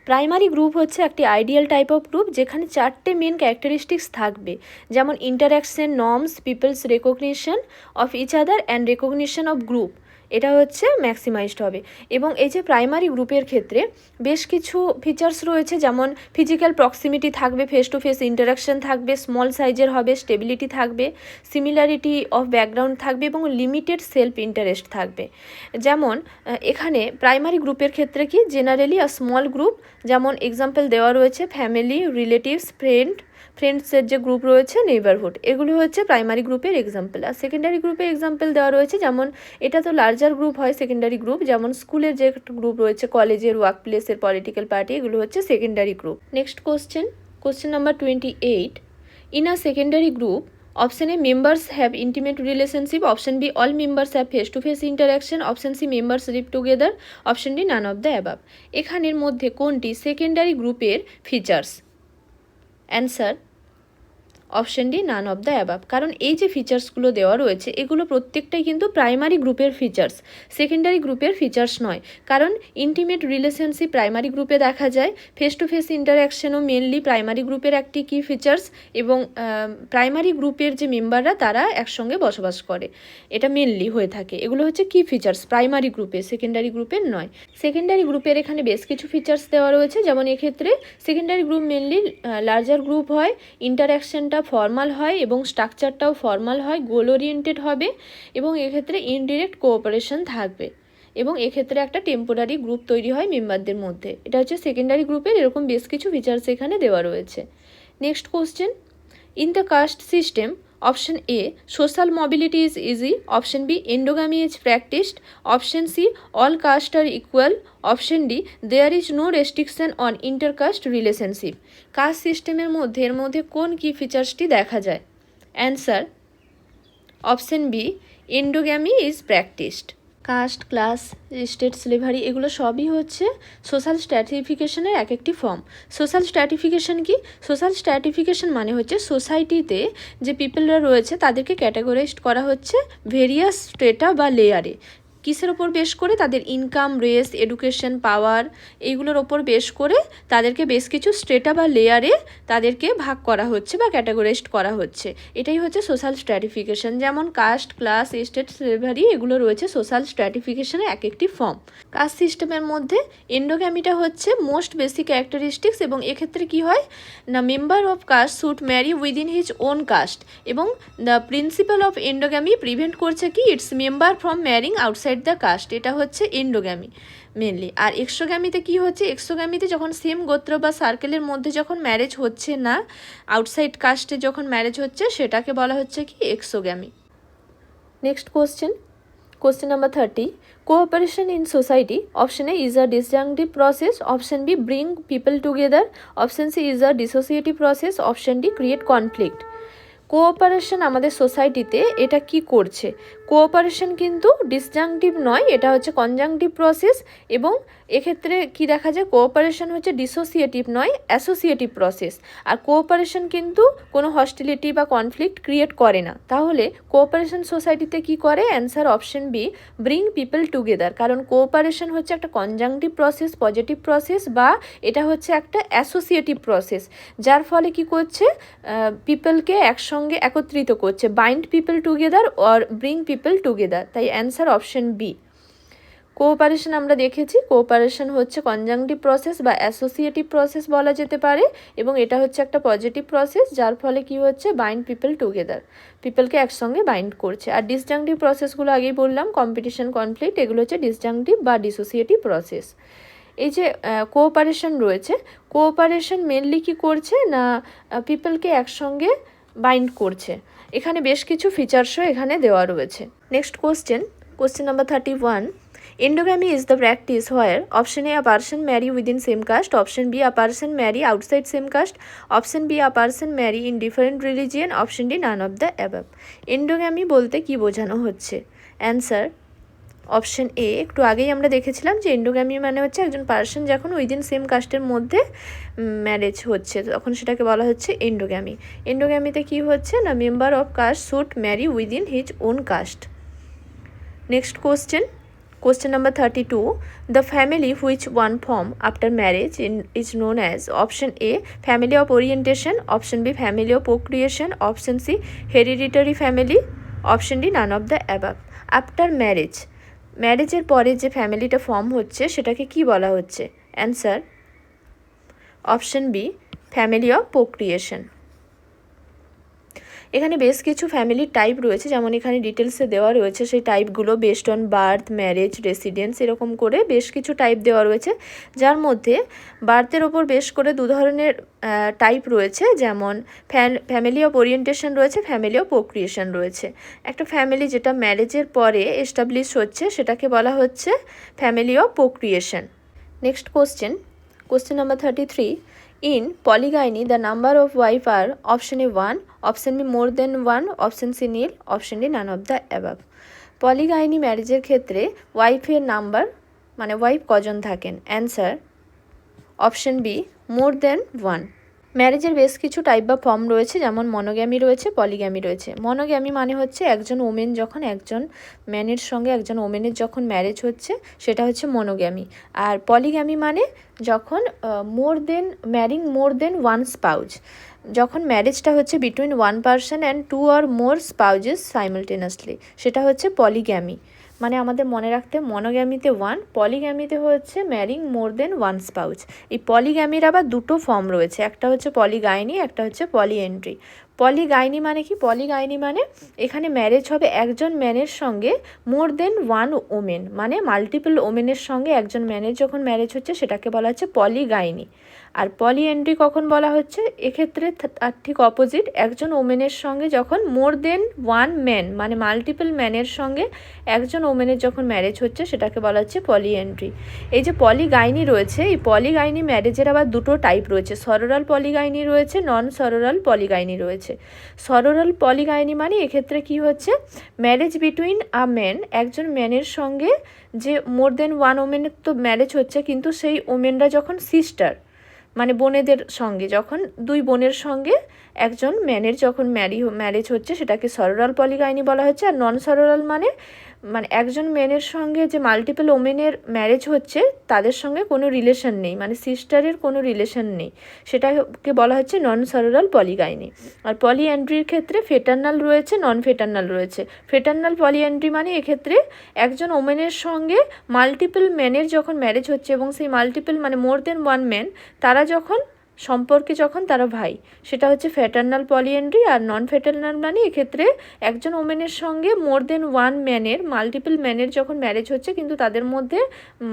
প্রাইমারি গ্রুপ হচ্ছে একটি আইডিয়াল টাইপ অফ গ্রুপ, যেখানে 4টে মেন ক্যারেক্টারিস্টিক্স থাকবে, যেমন interaction, norms, peoples recognition of each other and recognition of group, এটা হচ্ছে ম্যাক্সিমাইজড হবে। এবং এই যে প্রাইমারি গ্রুপের ক্ষেত্রে বেশ কিছু ফিচার্স রয়েছে, যেমন ফিজিক্যাল প্রক্সিমিটি থাকবে, ফেস টু ফেস ইন্টারাকশন থাকবে, স্মল সাইজের হবে, স্টেবিলিটি থাকবে, সিমিলারিটি অফ ব্যাকগ্রাউন্ড থাকবে, এবং লিমিটেড সেলফ ইন্টারেস্ট থাকবে। যেমন এখানে প্রাইমারি গ্রুপের ক্ষেত্রে কি, জেনারেলি আ স্মল গ্রুপ, যেমন এক্সাম্পল দেওয়া রয়েছে ফ্যামিলি, রিলেটিভস, ফ্রেন্ডসের যে গ্রুপ রয়েছে, নেইবারহুড, এগুলো হচ্ছে প্রাইমারি গ্রুপের এক্সাম্পল। আর সেকেন্ডারি গ্রুপের এক্সাম্পল দেওয়া রয়েছে, যেমন এটা তো লার্জার গ্রুপ হয় সেকেন্ডারি গ্রুপ, যেমন স্কুলের যে গ্রুপ রয়েছে, কলেজের, ওয়ার্ক প্লেসের, পলিটিক্যাল পার্টি, এগুলো হচ্ছে secondary group. Next question number 28, in a secondary group, option A members have intimate relationship, option B all members have face to face interaction, option C members live together, option D none of the above. এখানের মধ্যে কোনটি সেকেন্ডারি গ্রুপের features? Answer option D none of the above. কারণ এই যে ফিচার্সগুলো দেওয়া রয়েছে, এগুলো প্রত্যেকটাই কিন্তু প্রাইমারি গ্রুপের ফিচার্স, সেকেন্ডারি গ্রুপের ফিচার্স নয়। কারণ ইন্টিমেট রিলেশনশিপ প্রাইমারি গ্রুপে দেখা যায়, ফেস টু ফেস ইন্টারাকশনও মেনলি প্রাইমারি গ্রুপের একটি কি ফিচার্স, এবং প্রাইমারি গ্রুপের যে মেম্বাররা তারা একসঙ্গে বসবাস করে, এটা মেনলি হয়ে থাকে। এগুলো হচ্ছে কি ফিচার্স প্রাইমারি গ্রুপে, সেকেন্ডারি গ্রুপের নয়। সেকেন্ডারি গ্রুপের এখানে বেশ কিছু ফিচার্স দেওয়া রয়েছে, যেমন এক্ষেত্রে secondary group mainly larger group হয়, ইন্টারাকশনটা ফর্মাল হয় এবং স্ট্রাকচারটাও ফর্মাল হয়, গোল ওরিয়েন্টেড হবে, এবং এক্ষেত্রে ইনডিরেক্ট কোঅপারেশন থাকবে। এবং এক্ষেত্রে একটা টেম্পোরারি গ্রুপ তৈরি হয় মেম্বারদের মধ্যে। এটা হচ্ছে সেকেন্ডারি গ্রুপের এরকম বেশ কিছু ফিচার্স এখানে দেওয়া রয়েছে। Next question, in the caste system option A social mobility is easy, option B endogamy is practised, option C all caste are equal, option D there is no restriction on intercaste relationship. Caste সিস্টেমের মধ্যে এর মধ্যে কোন কি ফিচার্সটি দেখা যায়? Answer option B endogamy is practised. Caste, class, state, slavery এগুলো সবই হচ্ছে সোশ্যাল স্ট্র্যাটিফিকেশনের এক একটি ফর্ম। সোশ্যাল স্ট্র্যাটিফিকেশন কি? সোশ্যাল স্ট্র্যাটিফিকেশন মানে হচ্ছে সোসাইটিতে যে পিপলরা রয়েছে তাদেরকে ক্যাটাগরাইজড করা হচ্ছে ভেরিয়াস স্টেটা বা লেয়ারে। কিসের ওপর বেশ করে? তাদের ইনকাম, রেস, এডুকেশন, পাওয়ার এইগুলোর ওপর বেশ করে তাদেরকে বেশ কিছু স্ট্রেটা বা লেয়ারে তাদেরকে ভাগ করা হচ্ছে বা ক্যাটাগরাইজড করা হচ্ছে। এটাই হচ্ছে সোশ্যাল স্ট্র্যাটিফিকেশন। যেমন কাস্ট, ক্লাস, স্টেট, স্লেভারি এগুলো রয়েছে সোশ্যাল স্ট্র্যাটিফিকেশনের এক একটি ফর্ম। কাস্ট সিস্টেমের মধ্যে এন্ডোগ্যামিটা হচ্ছে মোস্ট বেসিক ক্যারেক্টারিস্টিক্স, এবং এক্ষেত্রে কি হয় না, member of caste should marry within his own caste, এবং the principle of endogamy prevent করছে কি its member from marrying outside the caste. এটা হচ্ছে এন্ডোগ্যামি মেনলি। আর এক্সোগ্যামিতে কি হচ্ছে? এক্সোগ্যামিতে যখন সেম গোত্র বা সার্কেলের মধ্যে যখন ম্যারেজ হচ্ছে না, আউটসাইড কাস্টে যখন ম্যারেজ হচ্ছে সেটাকে বলা হচ্ছে কি exogamy. Next question, question number 30, cooperation in society option A is a disjunctive process, option B bring people together, option C is a dissociative process, option D create conflict. Cooperation আমাদের সোসাইটিতে এটা কি করছে? কোঅপারেশন কিন্তু ডিসজাংটিভ নয়, এটা হচ্ছে কনজাংটিভ প্রসেস, এবং এক্ষেত্রে কি দেখা যায়, কোঅপারেশন হচ্ছে ডিসোসিয়েটিভ নয়, অ্যাসোসিয়েটিভ প্রসেস। আর কোঅপারেশন কিন্তু কোনো হস্টিলিটি বা কনফ্লিক্ট ক্রিয়েট করে না। তাহলে কোঅপারেশন সোসাইটিতে কি করে? Answer option B bring people together. কারণ কোঅপারেশন হচ্ছে একটা কনজাংটিভ প্রসেস, পজিটিভ প্রসেস, বা এটা হচ্ছে একটা অ্যাসোসিয়েটিভ প্রসেস, যার ফলে কি করছে, পিপলকে একসঙ্গে একত্রিত করছে, bind people together or bring people together. তাই অ্যান্সার অপশন বি। কোঅপারেশন আমরা দেখেছি, কোঅপারেশন হচ্ছে কনজাংটিভ প্রসেস বা অ্যাসোসিয়েটিভ প্রসেস বলা যেতে পারে, এবং এটা হচ্ছে একটা পজিটিভ প্রসেস, যার ফলে কি হচ্ছে, বাইন্ড পিপল টুগেদার, পিপলকে একসঙ্গে বাইন্ড করছে। আর ডিসজাংটিভ প্রসেসগুলো আগেই বললাম, কম্পিটিশন, কনফ্লিক্ট, এগুলো হচ্ছে ডিসজাংটিভ বা ডিসোসিয়েটিভ প্রসেস। এই যে কোঅপারেশন রয়েছে, কোঅপারেশন মেনলি কি করছে না, পিপলকে একসঙ্গে বাইন্ড করছে। এখানে বেশ কিছু ফিচার্সও এখানে দেওয়া রয়েছে। Next question, question number 31, endogamy is the practice where option A person marry within same caste, option B a person marry outside same caste, option B a person marry in different religion, option D none of the above। endogamy বলতে কি বোঝানো হচ্ছে? অ্যান্সার অপশন এ। একটু আগেই আমরা দেখেছিলাম যে এন্ডোগ্যামি মানে হচ্ছে একজন পার্সন যখন উইদিন সেম কাস্টের মধ্যে ম্যারেজ হচ্ছে তখন সেটাকে বলা হচ্ছে এন্ডোগ্যামি। এন্ডোগ্যামিতে কি হচ্ছে না, member of caste should marry within his own caste. Next question, question number 32, the family which one form after marriage is known as option A family of orientation, option B family of procreation, option C hereditary family, option D none of the above। After ম্যারেজের পরে যে ফ্যামিলিটা ফর্ম হচ্ছে সেটাকে কি বলা হচ্ছে? Answer option B family of procreation. এখানে বেশ কিছু ফ্যামিলির টাইপ রয়েছে, যেমন এখানে ডিটেলসে দেওয়া রয়েছে সেই টাইপগুলো based on birth, marriage, residence, এরকম করে বেশ কিছু টাইপ দেওয়া রয়েছে, যার মধ্যে বার্থের ওপর বেশ করে দু ধরনের টাইপ রয়েছে, যেমন ফ্যামিলি অফ ওরিয়েন্টেশন রয়েছে, ফ্যামিলি অফ প্রোক্রিয়েশন রয়েছে। একটা ফ্যামিলি যেটা ম্যারেজের পরে এস্টাবলিশ হচ্ছে সেটাকে বলা হচ্ছে family of procreation. Next question, question number 33, in polygyny the number of wife are option A 1, option B more than 1, option C nil, option D none of the above। পলিগাইনি ম্যারেজের ক্ষেত্রে ওয়াইফের নাম্বার মানে ওয়াইফ কজন থাকেন? অ্যান্সার অপশন বি মোর দেন 1। ম্যারেজের বেশ কিছু টাইপ বা ফর্ম রয়েছে, যেমন মনোগ্যামি রয়েছে, পলিগ্যামি রয়েছে। মনোগ্যামি মানে হচ্ছে একজন ওমেন যখন একজন ম্যানের সঙ্গে একজন ওমেনের যখন ম্যারেজ হচ্ছে সেটা হচ্ছে মনোগ্যামি। আর পলিগ্যামি মানে যখন মোর দেন ওয়ান স্পাউজ, যখন ম্যারেজটা হচ্ছে between one person and two or more spouses simultaneously, সেটা হচ্ছে পলিগ্যামি। মানে আমাদের মনে রাখতে, মনোগ্যামিতে 1, পলিগ্যামিতে হচ্ছে ম্যারিং মোর দেন ওয়ান স্পাউজ। এই পলিগ্যামির আবার দুটো ফর্ম রয়েছে, একটা হচ্ছে পলিগাইনি, একটা হচ্ছে পলিএন্ড্রি। পলিগাইনি মানে কি? পলিগাইনি মানে এখানে ম্যারেজ হবে একজন ম্যানের সঙ্গে মোর দেন ওয়ান ওমেন, মানে মাল্টিপল ওমেনের সঙ্গে একজন ম্যানের যখন ম্যারেজ হচ্ছে সেটাকে বলা হচ্ছে পলিগাইনি। আর পলিএন্ড্রি কখন বলা হচ্ছে? এক্ষেত্রে তার ঠিক অপোজিট, একজন ওমেনের সঙ্গে যখন মোর দেন ওয়ান ম্যান মানে মাল্টিপল ম্যানের সঙ্গে একজন ওমেনের যখন ম্যারেজ হচ্ছে সেটাকে বলা হচ্ছে পলিএন্ড্রি। এই যে পলিগাইনি রয়েছে, এই পলিগাইনি ম্যারেজের আবার দুটো টাইপ রয়েছে, সরোরাল পলিগাইনি রয়েছে, নন সরোরাল পলিগাইনি রয়েছে। সরোরাল পলিগাইনি মানে এক্ষেত্রে কি হচ্ছে, ম্যারেজ বিটুইন আ ম্যান, একজন ম্যানের সঙ্গে যে মোর দেন ওয়ান ওমেনের তো ম্যারেজ হচ্ছে, কিন্তু সেই ওমেনরা যখন সিস্টার মানে বোনেদের সঙ্গে, যখন দুই বোনের সঙ্গে একজন ম্যানের যখন ম্যারেজ হচ্ছে সেটাকে সরোরাল পলিগাইনি বলা হচ্ছে। আর নন সরোরাল মানে একজন ম্যানের সঙ্গে যে মাল্টিপল ওমেনের ম্যারেজ হচ্ছে তাদের সঙ্গে কোনো রিলেশন নেই, মানে সিস্টারের কোনো রিলেশন নেই, সেটাকে বলা হচ্ছে নন সরোরাল পলিগাইনি। আর পলিএন্ড্রির ক্ষেত্রে ফেটার্নাল রয়েছে, নন ফেটার্নাল রয়েছে। ফেটার্নাল পলিএন্ড্রি মানে এক্ষেত্রে একজন ওমেনের সঙ্গে মাল্টিপল ম্যানের যখন ম্যারেজ হচ্ছে এবং সেই মাল্টিপল মানে মোর দেন ওয়ান ম্যান তারা যখন সম্পর্কে যখন তারা ভাই, সেটা হচ্ছে ফ্যাটার্নাল পলিএন্ড্রি। আর নন ফ্যাটার্নাল মানে এক্ষেত্রে একজন ওমেনের সঙ্গে মোর দেন ওয়ান ম্যানের মাল্টিপল ম্যানের যখন ম্যারেজ হচ্ছে কিন্তু তাদের মধ্যে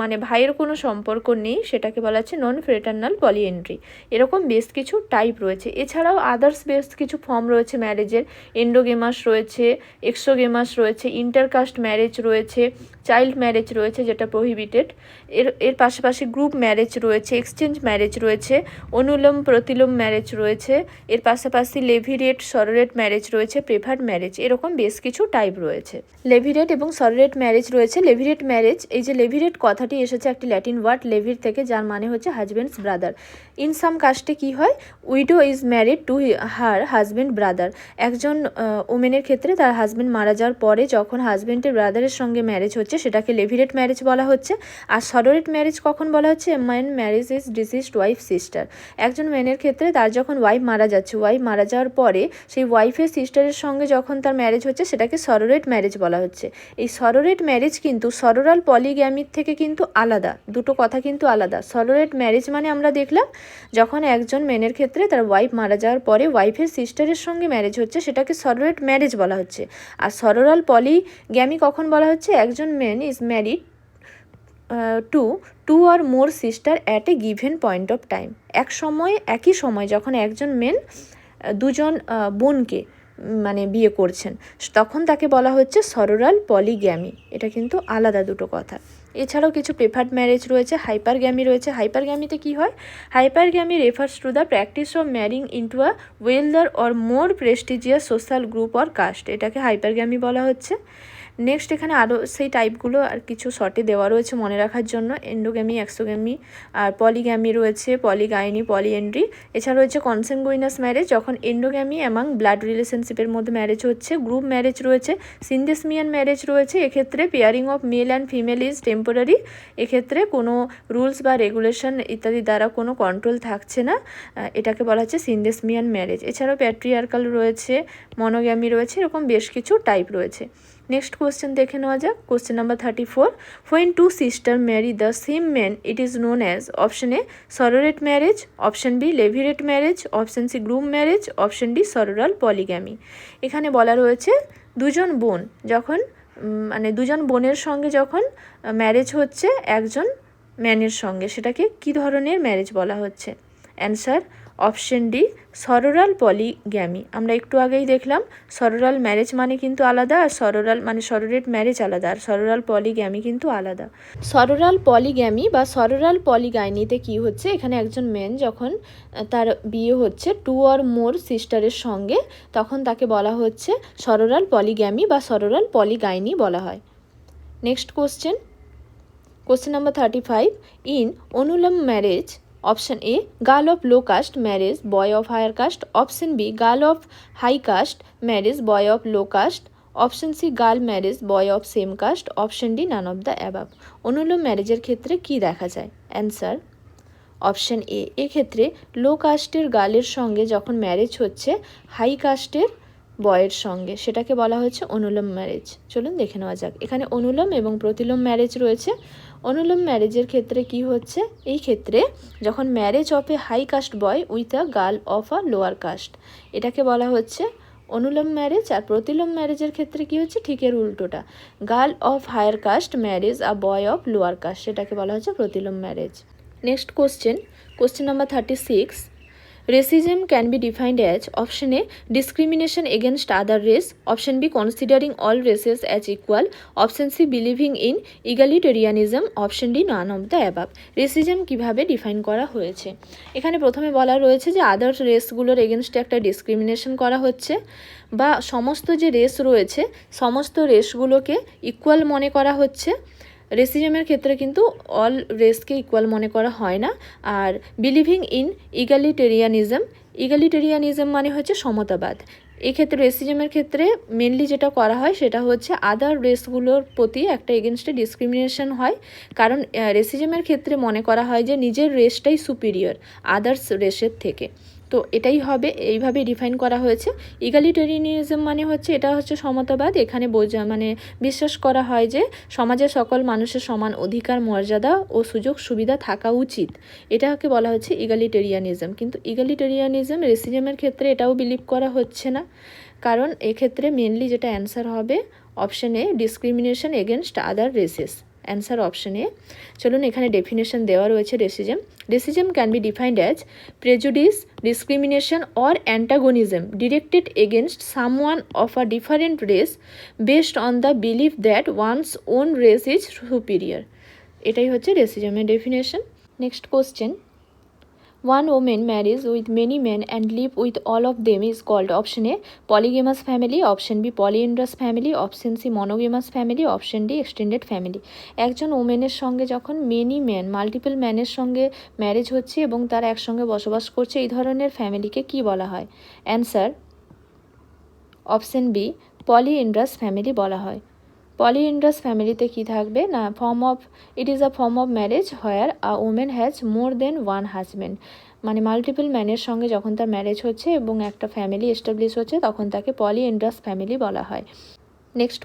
মানে ভাইয়ের কোনো সম্পর্ক নেই, সেটাকে বলা হচ্ছে নন ফ্যাটার্নাল পলিএন্ড্রি। এরকম বেশ কিছু টাইপ রয়েছে। এছাড়াও আদার্স বেশ কিছু ফর্ম রয়েছে ম্যারেজের, এন্ডোগেমাস রয়েছে, এক্সোগেমাস রয়েছে, ইন্টারকাস্ট ম্যারেজ রয়েছে, চাইল্ড ম্যারেজ রয়েছে যেটা প্রহিবিটেড। এর পাশাপাশি গ্রুপ ম্যারেজ রয়েছে, এক্সচেঞ্জ ম্যারেজ রয়েছে, অনুলোম প্রতিলোম ম্যারেজ রয়েছে, এর পাশাপাশি লেভিরেট সরোরেট ম্যারেজ রয়েছে, প্রেফার্ড ম্যারেজ, এরকম বেশ কিছু টাইপ রয়েছে। লেভিরেট এবং সরোরেট ম্যারেজ রয়েছে। লেভিরেট ম্যারেজ, এই যে লেভিরেট কথাটি এসেছে একটি ল্যাটিন ওয়ার্ড লেভির থেকে, যার মানে হচ্ছে হাজব্যান্ডস ব্রাদার। ইন সাম কাস্টে কি হয়, widow is married to her husband brother. একজন ওমেনের ক্ষেত্রে তার হাজব্যান্ড মারা যাওয়ার পরে যখন হাজব্যান্ডের ব্রাদারের সঙ্গে ম্যারেজ হচ্ছে সেটাকে লেভিরেট ম্যারেজ বলা হচ্ছে। আর সরোরেট ম্যারেজ কখন বলা হচ্ছে, man marriage is deceased wife sister. একজন ম্যানের ক্ষেত্রে তার যখন ওয়াইফ মারা যাচ্ছে, ওয়াইফ মারা যাওয়ার পরে সেই ওয়াইফের সিস্টারের সঙ্গে যখন তার ম্যারেজ হচ্ছে সেটাকে সরোরেট ম্যারেজ বলা হচ্ছে। এই সরোরেট ম্যারেজ কিন্তু সরোরাল পলিগ্যামির থেকে কিন্তু আলাদা, দুটো কথা কিন্তু আলাদা। সরোরেট ম্যারেজ মানে আমরা দেখলাম যখন একজন ম্যানের ক্ষেত্রে তার ওয়াইফ মারা যাওয়ার পরে ওয়াইফের সিস্টারের সঙ্গে ম্যারেজ হচ্ছে সেটাকে সরোরেট ম্যারেজ বলা হচ্ছে। আর সরোরাল পলিগ্যামি কখন বলা হচ্ছে, একজন man is married to or more sister at a given point of time. একই সময় যখন একজন মেন দুজন বোনকে মানে বিয়ে করছেন তখন তাকে বলা হচ্ছে সরোরাল পলিগ্যামি। এটা কিন্তু আলাদা দুটো কথা। এছাড়াও কিছু প্রেফার্ড ম্যারেজ রয়েছে, হাইপারগ্যামি রয়েছে। হাইপারগ্যামিতে কি হয়, hypergamy refers to the practice of marrying into a wealthier or more prestigious social group or caste, এটাকে হাইপারগ্যামি বলা হচ্ছে। নেক্সট এখানে আরও সেই টাইপগুলো আর কিছু শর্টে দেওয়া রয়েছে মনে রাখার জন্য, এন্ডোগ্যামি, এক্সোগ্যামি, আর পলিগ্যামি রয়েছে, পলিগাইনি, পলিএন্ড্রি। এছাড়া রয়েছে কনসেনগুইনাস ম্যারেজ, যখন এন্ডোগ্যামি অ্যামাং ব্লাড রিলেশনশিপের মধ্যে ম্যারেজ হচ্ছে। গ্রুপ ম্যারেজ রয়েছে, সিনদেসমিয়ান ম্যারেজ রয়েছে, এক্ষেত্রে pairing of male and female is temporary, এক্ষেত্রে কোনো রুলস বা রেগুলেশন ইত্যাদি দ্বারা কোনো কন্ট্রোল থাকছে না, এটাকে বলা হচ্ছে সিনদেসমিয়ান ম্যারেজ। এছাড়াও প্যাট্রিয়ার্কাল রয়েছে, মনোগ্যামি রয়েছে, এরকম বেশ কিছু টাইপ রয়েছে। নেক্সট কোশ্চেন দেখে নেওয়া যাক। Question number 34, when two sisters marry the same man it is known as option A sororate marriage, option B levirate marriage, option C group marriage, option D sororal polygamy. এখানে বলা রয়েছে দুজন বোন যখন মানে দুজন বোনের সঙ্গে যখন ম্যারেজ হচ্ছে একজন ম্যানের সঙ্গে, সেটাকে কি ধরনের ম্যারেজ বলা হচ্ছে? Answer option D sororal polygamy. আমরা একটু আগেই দেখলাম সরোরাল ম্যারেজ মানে কিন্তু আলাদা, আর সরোরাল মানে সরোরেট ম্যারেজ আলাদা, আর সরোরাল পলিগ্যামি কিন্তু আলাদা। সরোরাল পলিগ্যামি বা সরোরাল পলিগাইনিতে কি হচ্ছে, এখানে একজন ম্যান যখন তার বিয়ে হচ্ছে টু অর মোর সিস্টারের সঙ্গে তখন তাকে বলা হচ্ছে সরোরাল পলিগ্যামি বা সরোরাল পলিগাইনি বলা হয়। Next question, question number 35, in anulom marriage option A girl of low caste marriage boy of higher caste, option B girl of high caste marriage boy of low caste, option C girl marriage boy of same caste, option D none of the above. Anulom ম্যারেজের ক্ষেত্রে কি দেখা যায়? অ্যান্সার অপশন এ, এক্ষেত্রে লো কাস্টের গার্লের সঙ্গে যখন ম্যারেজ হচ্ছে হাই কাস্টের বয়ের সঙ্গে, সেটাকে বলা হচ্ছে অনুলোম ম্যারেজ। চলুন দেখে নেওয়া যাক। এখানে অনুলোম এবং প্রতিলোম ম্যারেজ রয়েছে। অনুলোম ম্যারেজের ক্ষেত্রে কি হচ্ছে, এই ক্ষেত্রে যখন marriage of a high caste boy with a girl of a lower caste, এটাকে বলা হচ্ছে অনুলোম ম্যারেজ। আর প্রতিলোম ম্যারেজের ক্ষেত্রে কি হচ্ছে, ঠিক এর উল্টোটা, girl of higher caste marriage a boy of lower caste, সেটাকে বলা হচ্ছে pratilom marriage. Next question number 36, racism can be defined as option A discrimination against other race, option B considering all races as equal, option C believing in egalitarianism, option D none of the above। Racism কিভাবে ডিফাইন করা হয়েছে, এখানে প্রথমে বলা রয়েছে যে আদার্স রেসগুলোর এগেনস্টে একটা ডিসক্রিমিনেশন করা হচ্ছে, বা সমস্ত যে রেস রয়েছে সমস্ত রেসগুলোকে ইকুয়াল মনে করা হচ্ছে। রেসিজমের ক্ষেত্রে কিন্তু অল রেসকে ইকুয়াল মনে করা হয় না। আর বিলিভিং ইন ইগালিটেরিয়ানিজম মানে হচ্ছে সমতাবাদ। এক্ষেত্রে রেসিজমের ক্ষেত্রে মেনলি যেটা করা হয় সেটা হচ্ছে আদার রেসগুলোর প্রতি একটা এগেনস্টে ডিসক্রিমিনেশন হয়, কারণ রেসিজমের ক্ষেত্রে মনে করা হয় যে নিজের রেসটাই সুপিরিয়র আদার্স রেসের থেকে। তো এটাই হবে, এইভাবে ডিফাইন করা হয়েছে। ইগালিটেরিয়ানিজম মানে হচ্ছে এটা হচ্ছে সমতাবাদ। এখানে বিশ্বাস করা হয় যে সমাজের সকল মানুষের সমান অধিকার, মর্যাদা ও সুযোগ সুবিধা থাকা উচিত, এটাকে বলা হচ্ছে ইগালিটেরিয়ানিজম। কিন্তু ইগালিটেরিয়ানিজম রেসিজমের ক্ষেত্রে এটাও বিলিভ করা হচ্ছে না, কারণ এক্ষেত্রে মেনলি যেটা অ্যান্সার হবে option A discrimination against other races, answer option A. চলুন এখানে ডেফিনেশন দেওয়া রয়েছে racism can be defined as prejudice, discrimination or antagonism directed against someone of a different race based on the belief that one's own race is superior. এটাই হচ্ছে রেসিজমের definition. Next question, one woman marries with many men and live with all of them is called option A polygamous family, option B polyandrous family, option C monogamous family, option D extended family। একজন ওমেনের সঙ্গে যখন মেনি ম্যান মাল্টিপল ম্যানের সঙ্গে ম্যারেজ হচ্ছে এবং তারা একসঙ্গে বসবাস করছে, এই ধরনের ফ্যামিলিকে কি বলা হয়? Answer option B polyandrous family বলা হয়। পলিএন্ড্রাস ফ্যামিলিতে কি থাকবে না, it is a form of marriage where a women has more than one husband, মানে মাল্টিপল ম্যানের সঙ্গে যখন তার ম্যারেজ হচ্ছে এবং একটা ফ্যামিলি এস্টাবলিশ হচ্ছে তখন তাকে পলিএন্ড্রাস ফ্যামিলি বলা হয়। Next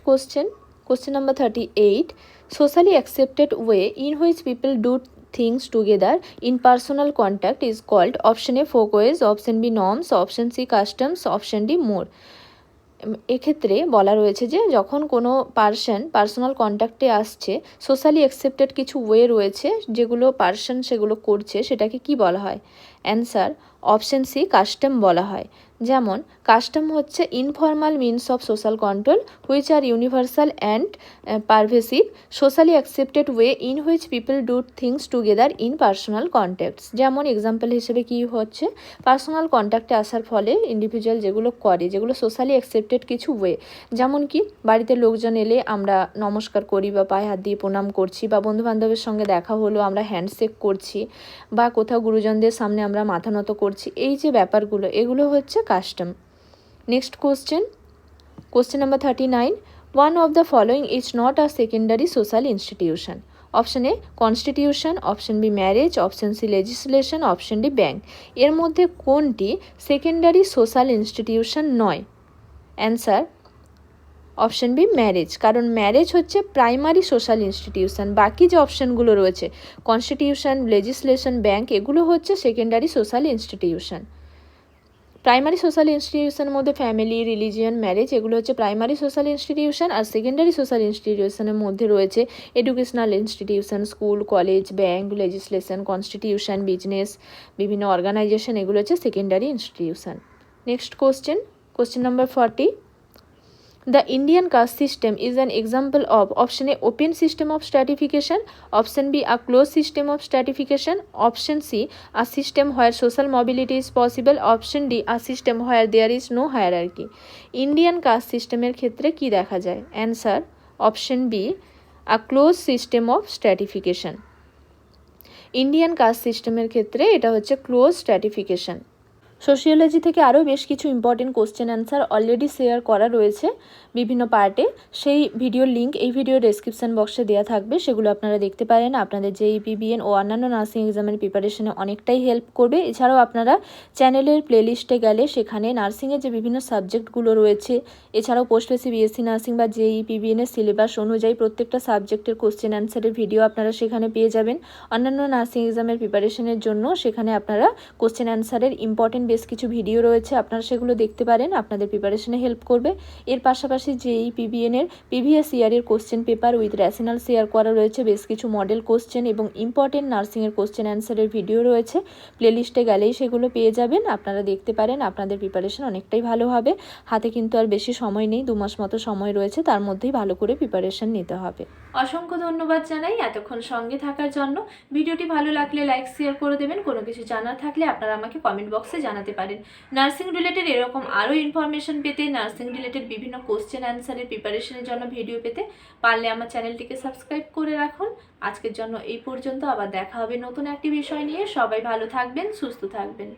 question number 38, socially accepted way in which people do things together in personal contact is called option A folkways, option B norms, option C customs, option D more। এক্ষেত্রে বলা রয়েছে যে যখন কোনো পার্সোনাল কন্ট্যাক্টে আসছে, সোশ্যালি অ্যাকসেপ্টেড কিছু ওয়ে রয়েছে যেগুলো সেগুলো করছে, সেটাকে কি বলা হয়? অ্যান্সার অপশন সি কাস্টম বলা হয়। যেমন কাস্টম হচ্ছে informal means of social control which are universal and পারভেসিভ, socially accepted way in which people do things together in personal contacts. যেমন এক্সাম্পল হিসেবে কি হচ্ছে, পার্সোনাল কন্ট্যাক্টে আসার ফলে ইন্ডিভিজুয়াল যেগুলো করে, যেগুলো সোশ্যালি অ্যাকসেপ্টেড কিছু ওয়ে, যেমন কি বাড়িতে লোকজন এলে আমরা নমস্কার করি বা পায়ে হাত দিয়ে প্রণাম করছি, বা বন্ধুবান্ধবের সঙ্গে দেখা হলো আমরা হ্যান্ডশেক করছি, বা কোথাও গুরুজনদের সামনে আমরা মাথা নত করছি, এই যে ব্যাপারগুলো এগুলো হচ্ছে custom. Next question number 39, one of the following is not a secondary social institution. Option A constitution, option B marriage, option C legislation, option D bank. এর মধ্যে কোনটি সেকেন্ডারি সোশ্যাল ইনস্টিটিউশন নয়? অ্যান্সার অপশন বি ম্যারেজ, কারণ ম্যারেজ হচ্ছে প্রাইমারি সোশ্যাল ইনস্টিটিউশন। বাকি যে অপশানগুলো রয়েছে কনস্টিটিউশন, লেজিসলেশন, ব্যাংক, এগুলো হচ্ছে secondary social institution. Primary social ইনস্টিটিউশনের মধ্যে ফ্যামিলি, রিলিজিয়ন, ম্যারেজ এগুলো হচ্ছে প্রাইমারি সোশ্যাল ইনস্টিটিউশন। আর সেকেন্ডারি সোশ্যাল ইনস্টিটিউশনের মধ্যে রয়েছে educational institution, school, college, bank, legislation, constitution, business, বিভিন্ন অর্গানাইজেশন, এগুলো হচ্ছে secondary institution. Next question number 40, the Indian caste system is an example of option A open system of stratification, option B a closed system of stratification, option C a system where social mobility is possible, option D a system where there is no hierarchy। Indian caste সিস্টেমের ক্ষেত্রে কি দেখা যায়? Answer option B a close system of stratification. Indian caste সিস্টেমের ক্ষেত্রে এটা হচ্ছে ক্লোজ স্ট্র্যাটিফিকেশন। সোশিওলজি থেকে আরও বেশ কিছু important question answer already share করা রয়েছে বিভিন্ন পার্টে। সেই ভিডিওর লিঙ্ক এই ভিডিও ডেসক্রিপশন বক্সে দেওয়া থাকবে, সেগুলো আপনারা দেখতে পারেন। আপনাদের জেইই বিএন ও অন্যান্য নার্সিং এক্সামের প্রিপারেশনে অনেকটাই হেল্প করবে। এছাড়াও আপনারা চ্যানেলের প্লেলিস্টে গেলে সেখানে নার্সিংয়ের যে বিভিন্ন সাবজেক্টগুলো রয়েছে, এছাড়াও পোস্ট বেসি বিএসসি নার্সিং বা জেইই বিএনের সিলেবাস অনুযায়ী প্রত্যেকটা সাবজেক্টের কোশ্চেন অ্যান্সারের ভিডিও আপনারা সেখানে পেয়ে যাবেন। অন্যান্য নার্সিং এক্সামের প্রিপারেশনের জন্য সেখানে আপনারা কোশ্চেন অ্যান্সারের ইম্পর্টেন্ট বেশ কিছু ভিডিও রয়েছে, আপনারা সেগুলো দেখতে পারেন, আপনাদের প্রিপারেশনে হেল্প করবে। এর পাশাপাশি জেইই বিএনের প্রিভিয়াস ইয়ারের question paper with rational share করা রয়েছে, বেশ কিছু মডেল কোশ্চেন এবং ইম্পর্টেন্ট নার্সিংয়ের কোশ্চেন অ্যান্সারের ভিডিও রয়েছে। প্লেলিস্টে গেলেই সেগুলো পেয়ে যাবেন, আপনারা দেখতে পারেন। আপনাদের প্রিপারেশন অনেকটাই ভালো হবে। হাতে কিন্তু আর বেশি সময় নেই, 2 মাস মতো সময় রয়েছে, তার মধ্যেই ভালো করে প্রিপারেশন নিতে হবে। অসংখ্য ধন্যবাদ জানাই এতক্ষণ সঙ্গে থাকার জন্য। ভিডিওটি ভালো লাগলে লাইক শেয়ার করে দেবেন। কোনো কিছু জানার থাকলে আপনারা আমাকে কমেন্ট বক্সে জানাতে পারেন। নার্সিং রিলেটেড এরকম আরও ইনফরমেশন পেতে, নার্সিং রিলেটেড বিভিন্ন কোশ্চেন অ্যান্সারের প্রিপারেশনের জন্য ভিডিও পেতে পারলে আমার চ্যানেলটিকে সাবস্ক্রাইব করে রাখুন। আজকের জন্য এই পর্যন্ত, আবার দেখা হবে নতুন একটি বিষয় নিয়ে। সবাই ভালো থাকবেন, সুস্থ থাকবেন।